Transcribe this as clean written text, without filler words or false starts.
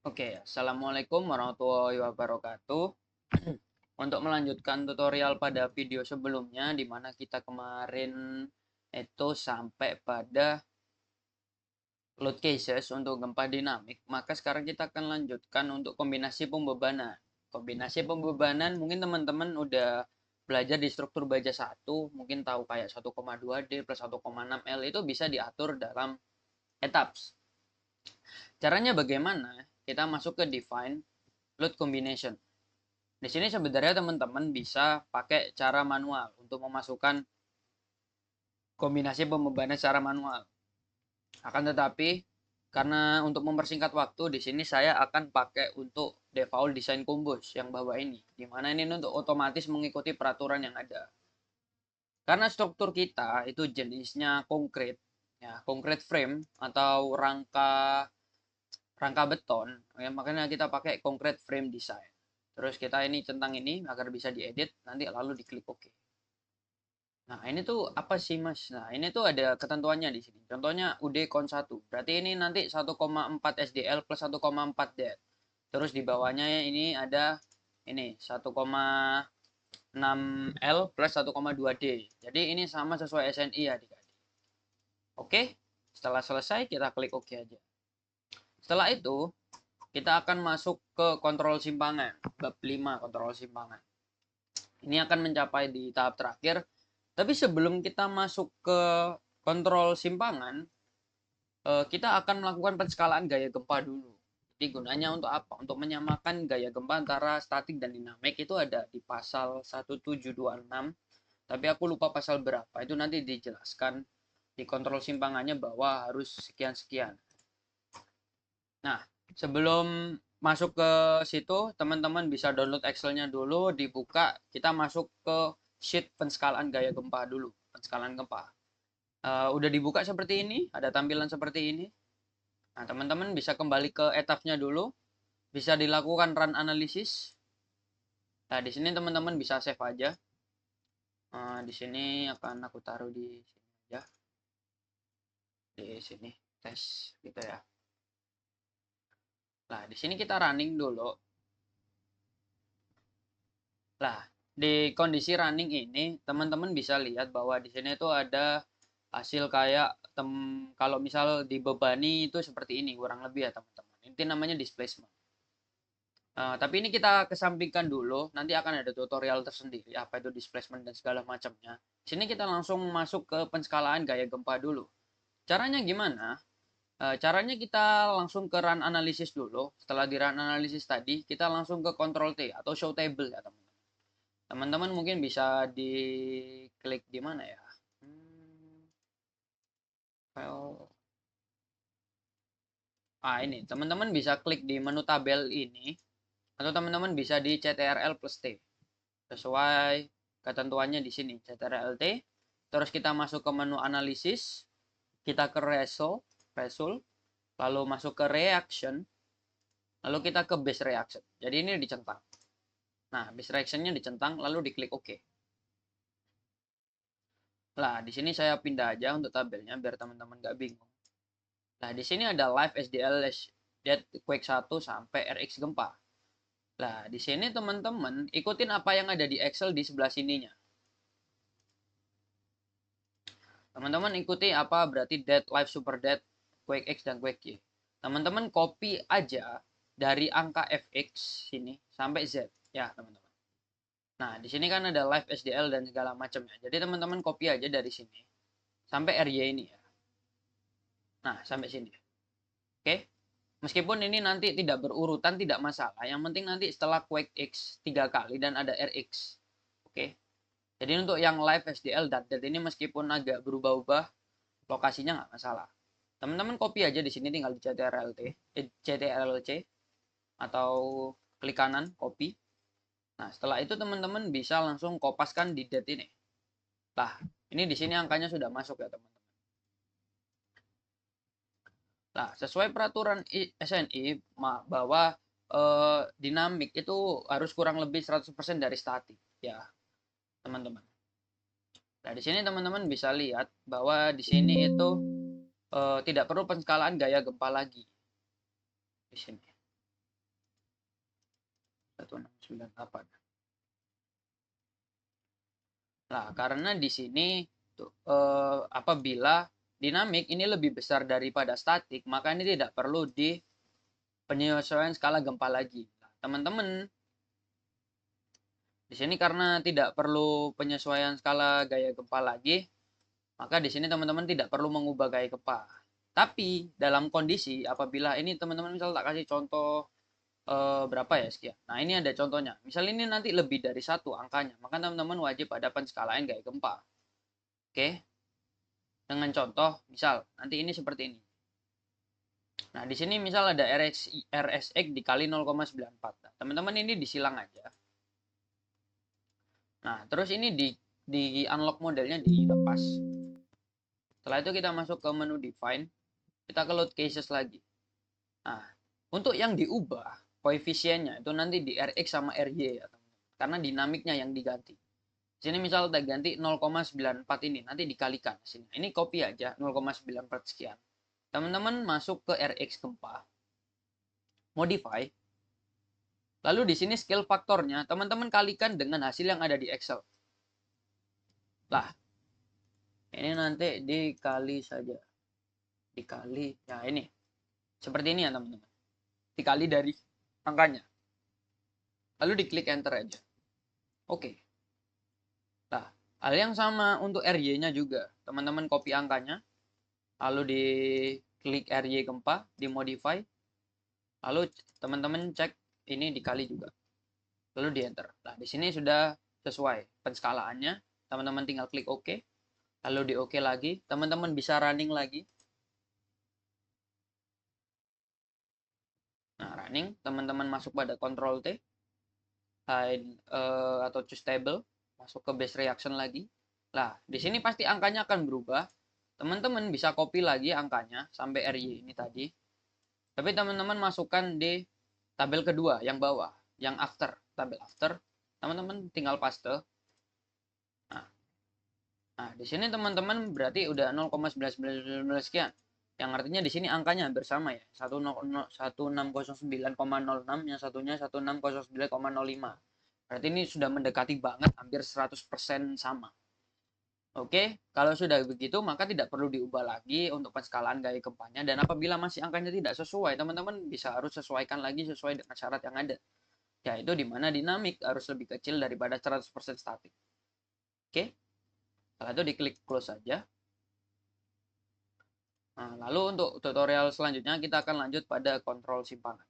Oke, Assalamualaikum warahmatullahi wabarakatuh. Untuk melanjutkan tutorial pada video sebelumnya, di mana kita kemarin itu sampai pada load cases untuk gempa dinamik, maka sekarang kita akan lanjutkan untuk kombinasi pembebanan. Kombinasi pembebanan mungkin teman-teman udah belajar di struktur baja 1, mungkin tahu kayak 1,2D plus 1,6L itu bisa diatur dalam etaps. Caranya bagaimana? Kita masuk ke define load combination. Di sini sebenarnya teman-teman bisa pakai cara manual untuk memasukkan kombinasi pembebanan secara manual. Akan tetapi karena untuk mempersingkat waktu di sini saya akan pakai untuk default design combos yang bawah ini, di mana ini untuk otomatis mengikuti peraturan yang ada. Karena struktur kita itu jenisnya konkret, ya konkret frame atau rangka rangka beton, ya, makanya kita pakai konkret frame design. Terus kita ini centang ini agar bisa diedit, nanti lalu diklik OK. Nah, ini tuh apa sih, Mas? Nah, ini tuh ada ketentuannya di sini. Contohnya UD kon 1. Berarti ini nanti 1,4 SDL plus 1,4 DET. Terus di bawahnya ini ada ini 1,6 L plus 1,2 D. Jadi ini sama sesuai SNI ya, adik-adik. Oke. Setelah selesai kita klik OK aja. Setelah itu kita akan masuk ke kontrol simpangan, bab 5 kontrol simpangan. Ini akan mencapai di tahap terakhir. Tapi sebelum kita masuk ke kontrol simpangan, kita akan melakukan penskalaan gaya gempa dulu. Jadi gunanya untuk apa? Untuk menyamakan gaya gempa antara statik dan dinamik itu ada di pasal 1726. Tapi aku lupa pasal berapa. Itu nanti dijelaskan di kontrol simpangannya bahwa harus sekian-sekian. Nah, sebelum masuk ke situ, teman-teman bisa download Excel-nya dulu, dibuka, kita masuk ke sheet penskalaan gaya gempa dulu, penskalaan gempa. Udah dibuka seperti ini, ada tampilan seperti ini. Nah, teman-teman bisa kembali ke etapnya dulu, bisa dilakukan run analysis. Nah, di sini teman-teman bisa save aja. Di sini akan aku taruh di sini aja, di sini tes gitu ya. Nah, di sini kita running dulu. Nah, di kondisi running ini, teman-teman bisa lihat bahwa di sini tuh ada hasil kayak kalau misal dibebani itu seperti ini, kurang lebih ya teman-teman. Ini namanya displacement. Tapi ini kita kesampingkan dulu, nanti akan ada tutorial tersendiri, apa itu displacement dan segala macamnya. Sini kita langsung masuk ke penskalaan gaya gempa dulu. Caranya gimana? Caranya kita langsung ke run analysis dulu. Setelah di run analysis tadi, kita langsung ke control T atau show table ya teman-teman. Teman-teman mungkin bisa diklik di mana ya? File. Ini teman-teman bisa klik di menu tabel ini atau teman-teman bisa di CTRL plus T. Sesuai ketentuannya di sini, CTRL T. Terus kita masuk ke menu analisis, kita ke result, lalu masuk ke reaction, lalu kita ke base reaction. Jadi ini dicentang. Nah, base reactionnya dicentang, lalu diklik OK. Nah, di sini saya pindah aja untuk tabelnya biar teman-teman nggak bingung. Nah, di sini ada live SDL Dead Quake 1 sampai RX gempa. Nah, di sini teman-teman ikutin apa yang ada di Excel di sebelah sininya. Teman-teman ikuti apa berarti Dead, Live Super Dead, Quake X, dan Quake Y. Teman-teman copy aja dari angka FX sini sampai Z. Ya, teman-teman. Nah, di sini kan ada live SDL dan segala macamnya. Jadi teman-teman copy aja dari sini sampai RY ini ya. Nah, sampai sini. Oke. Meskipun ini nanti tidak berurutan, tidak masalah. Yang penting nanti setelah Quake X 3 kali dan ada RX. Oke. Jadi untuk yang live SDL dan dead ini meskipun agak berubah-ubah, lokasinya nggak masalah. Teman-teman copy aja di sini tinggal di CTRL-C atau klik kanan copy. Nah, setelah itu teman-teman bisa langsung kopaskan di dead ini. Nah, ini di sini angkanya sudah masuk ya, teman-teman. Nah, sesuai peraturan SNI bahwa dinamik itu harus kurang lebih 100% dari statik ya, teman-teman. Nah, di sini teman-teman bisa lihat bahwa di sini itu tidak perlu penskalaan gaya gempa lagi. Di sini. 1698. Nah, karena di sini apabila dinamik ini lebih besar daripada statik, maka ini tidak perlu di penyesuaian skala gempa lagi. Nah, teman-teman, di sini karena tidak perlu penyesuaian skala gaya gempa lagi, maka di sini teman-teman tidak perlu mengubah gaya gempa. Tapi dalam kondisi apabila ini teman-teman misal tak kasih contoh berapa ya sekian. Nah ini ada contohnya. Misal ini nanti lebih dari 1 angkanya, maka teman-teman wajib ada penskalaan gaya gempa. Oke. Dengan contoh, misal nanti ini seperti ini. Nah, di sini misal ada RSX dikali 0,94. Nah, teman-teman ini disilang aja. Nah, terus ini di unlock modelnya dilepas. Setelah itu kita masuk ke menu define, kita ke load cases lagi. Nah, untuk yang diubah koefisiennya itu nanti di Rx sama Ry ya, teman-teman. Karena dinamiknya yang diganti. Sini misal kita ganti 0,94 ini nanti dikalikan sini. Ini copy aja 0,94 sekian. Teman-teman masuk ke Rx gempa, modify. Lalu di sini scale faktornya teman-teman kalikan dengan hasil yang ada di Excel. Lah, ini nanti dikali saja. Dikali, ya ini. Seperti ini ya teman-teman. Dikali dari angkanya. Lalu diklik enter aja. Oke. Nah, hal yang sama untuk RY-nya juga. Teman-teman copy angkanya. Lalu diklik RY gempa, dimodify. Lalu teman-teman cek ini dikali juga. Lalu di enter. Nah, di sini sudah sesuai penskalaannya. Teman-teman tinggal klik OK. Lalu di OK lagi. Teman-teman bisa running lagi. Nah, running. Teman-teman masuk pada Ctrl T. Hide atau choose table. Masuk ke base reaction lagi. Nah, di sini pasti angkanya akan berubah. Teman-teman bisa copy lagi angkanya sampai RY ini tadi. Tapi teman-teman masukkan di tabel kedua yang bawah, yang after, tabel after. Teman-teman tinggal paste. Nah, di sini teman-teman berarti udah 0,19 sekian. Yang artinya di sini angkanya hampir sama ya. 1609,06, yang satunya 1609,05. Berarti ini sudah mendekati banget, hampir 100% sama. Oke, kalau sudah begitu maka tidak perlu diubah lagi untuk penskalaan gaya gempanya. Dan apabila masih angkanya tidak sesuai, teman-teman bisa harus sesuaikan lagi sesuai dengan syarat yang ada. Yaitu di mana dinamik harus lebih kecil daripada 100% statik. Oke, setelah itu diklik close saja. Nah, lalu untuk tutorial selanjutnya kita akan lanjut pada kontrol simpanan.